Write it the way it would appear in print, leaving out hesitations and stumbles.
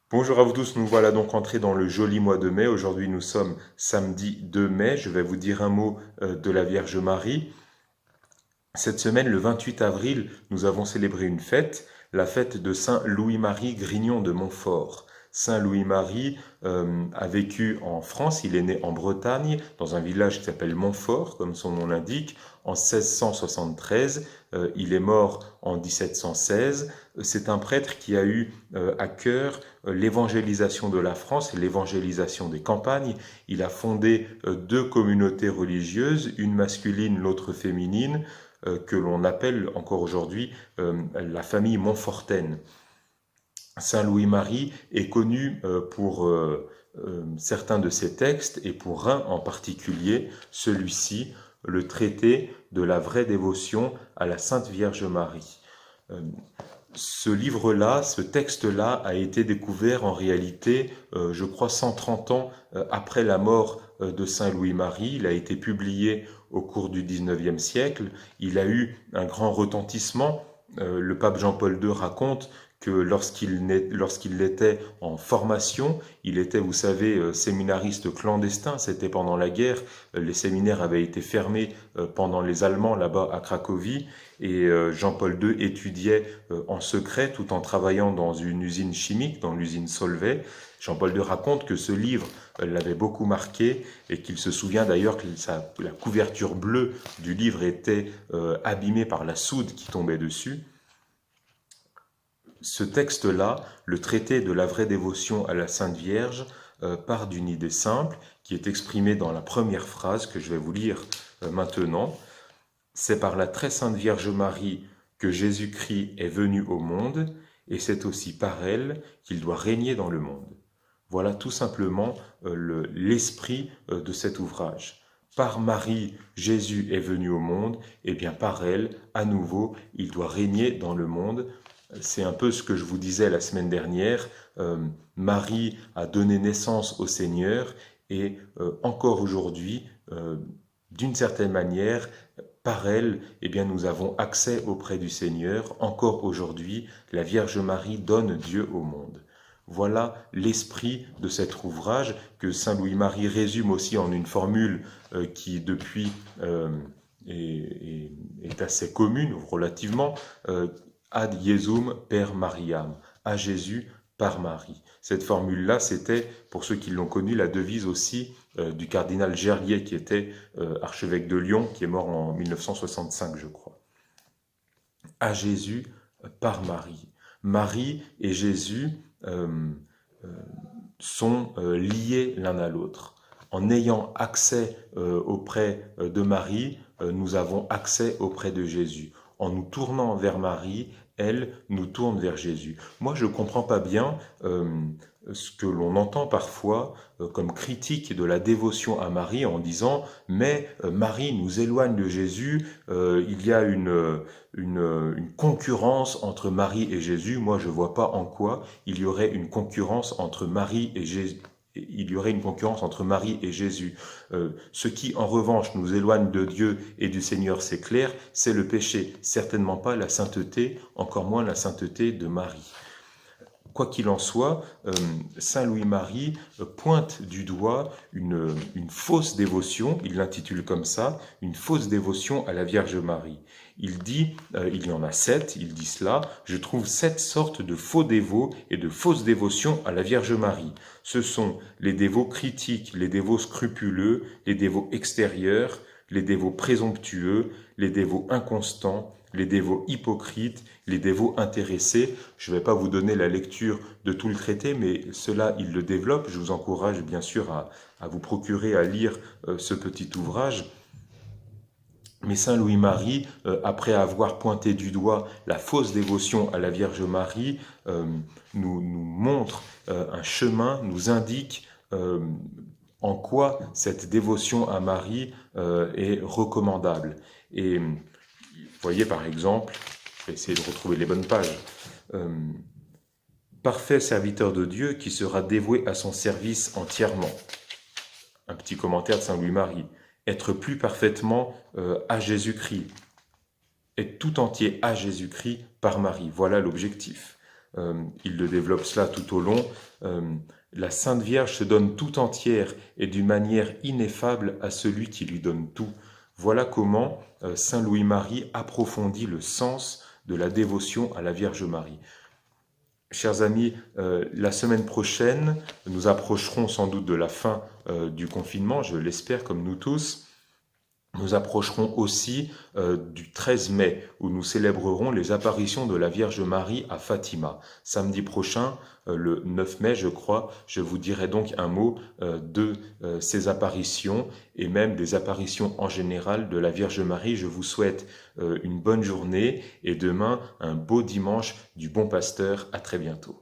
Bonjour à vous tous, nous voilà donc entrés dans le joli mois de mai. Aujourd'hui nous sommes samedi 2 mai. Je vais vous dire un mot de la Vierge Marie. Cette semaine, le 28 avril, nous avons célébré une fête, la fête de Saint Louis-Marie Grignon de Montfort. Saint Louis-Marie a vécu en France, il est né en Bretagne, dans un village qui s'appelle Montfort, comme son nom l'indique, en 1673. Il est mort en 1716. C'est un prêtre qui a eu à cœur l'évangélisation de la France et l'évangélisation des campagnes. Il a fondé deux communautés religieuses, une masculine, l'autre féminine, que l'on appelle encore aujourd'hui la famille Montfortaine. Saint Louis-Marie est connu pour certains de ses textes et pour un en particulier, celui-ci, le traité de la vraie dévotion à la Sainte Vierge Marie. Ce livre-là, ce texte-là a été découvert en réalité, je crois, 130 ans après la mort de Saint Louis-Marie. Il a été publié au cours du XIXe siècle. Il a eu un grand retentissement. Le pape Jean-Paul II raconte que lorsqu'il était en formation, il était, vous savez, séminariste clandestin, c'était pendant la guerre, les séminaires avaient été fermés pendant les Allemands là-bas à Cracovie, et Jean-Paul II étudiait en secret tout en travaillant dans une usine chimique, dans l'usine Solvay. Jean-Paul II raconte que ce livre l'avait beaucoup marqué et qu'il se souvient d'ailleurs que la couverture bleue du livre était abîmée par la soude qui tombait dessus. Ce texte-là, le traité de la vraie dévotion à la Sainte Vierge, part d'une idée simple qui est exprimée dans la première phrase que je vais vous lire maintenant. C'est par la très sainte Vierge Marie que Jésus-Christ est venu au monde, et c'est aussi par elle qu'il doit régner dans le monde. Voilà tout simplement l'esprit de cet ouvrage. Par Marie, Jésus est venu au monde, et bien par elle, à nouveau, il doit régner dans le monde. C'est un peu ce que je vous disais la semaine dernière. Marie a donné naissance au Seigneur, et encore aujourd'hui, d'une certaine manière, par elle, eh bien, nous avons accès auprès du Seigneur. Encore aujourd'hui, la Vierge Marie donne Dieu au monde. Voilà l'esprit de cet ouvrage que Saint Louis-Marie résume aussi en une formule qui depuis est assez commune relativement, ad Iesum per Mariam, à Jésus par Marie. Cette formule-là, c'était, pour ceux qui l'ont connue, la devise aussi du cardinal Gerlier, qui était archevêque de Lyon, qui est mort en 1965, je crois. À Jésus par Marie. Marie et Jésus sont liés l'un à l'autre. En ayant accès auprès de Marie, nous avons accès auprès de Jésus. En nous tournant vers Marie, elle nous tourne vers Jésus. Moi, je ne comprends pas bien ce que l'on entend parfois comme critique de la dévotion à Marie en disant « mais Marie nous éloigne de Jésus, il y a une concurrence entre Marie et Jésus. » Moi, je ne vois pas en quoi il y aurait une concurrence entre Marie et Jésus. Il y aurait une concurrence entre Marie et Jésus. Ce qui, en revanche, nous éloigne de Dieu et du Seigneur, c'est clair, c'est le péché. Certainement pas la sainteté, encore moins la sainteté de Marie. Quoi qu'il en soit, Saint Louis-Marie pointe du doigt une fausse dévotion, il l'intitule comme ça, une fausse dévotion à la Vierge Marie. Il dit, il y en a 7, il dit cela, je trouve 7 sortes de faux dévots et de fausses dévotions à la Vierge Marie. Ce sont les dévots critiques, les dévots scrupuleux, les dévots extérieurs, les dévots présomptueux, les dévots inconstants, les dévots hypocrites, les dévots intéressés. Je ne vais pas vous donner la lecture de tout le traité, mais cela, il le développe. Je vous encourage bien sûr à vous procurer, à lire ce petit ouvrage. Mais Saint Louis-Marie, après avoir pointé du doigt la fausse dévotion à la Vierge Marie, nous montre un chemin, nous indique en quoi cette dévotion à Marie est recommandable. Et vous voyez par exemple, je vais essayer de retrouver les bonnes pages, parfait serviteur de Dieu qui sera dévoué à son service entièrement. Un petit commentaire de Saint Louis-Marie. Être plus parfaitement à Jésus-Christ. Être tout entier à Jésus-Christ par Marie. Voilà l'objectif. il le développe cela tout au long. La Sainte Vierge se donne tout entière et d'une manière ineffable à celui qui lui donne tout. Voilà comment Saint Louis-Marie approfondit le sens de la dévotion à la Vierge Marie. Chers amis, la semaine prochaine, nous approcherons sans doute de la fin du confinement, je l'espère, comme nous tous. Nous approcherons aussi du 13 mai, où nous célébrerons les apparitions de la Vierge Marie à Fatima. Samedi prochain, le 9 mai, je crois, je vous dirai donc un mot de ces apparitions et même des apparitions en général de la Vierge Marie. Je vous souhaite une bonne journée et demain un beau dimanche du Bon Pasteur. À très bientôt.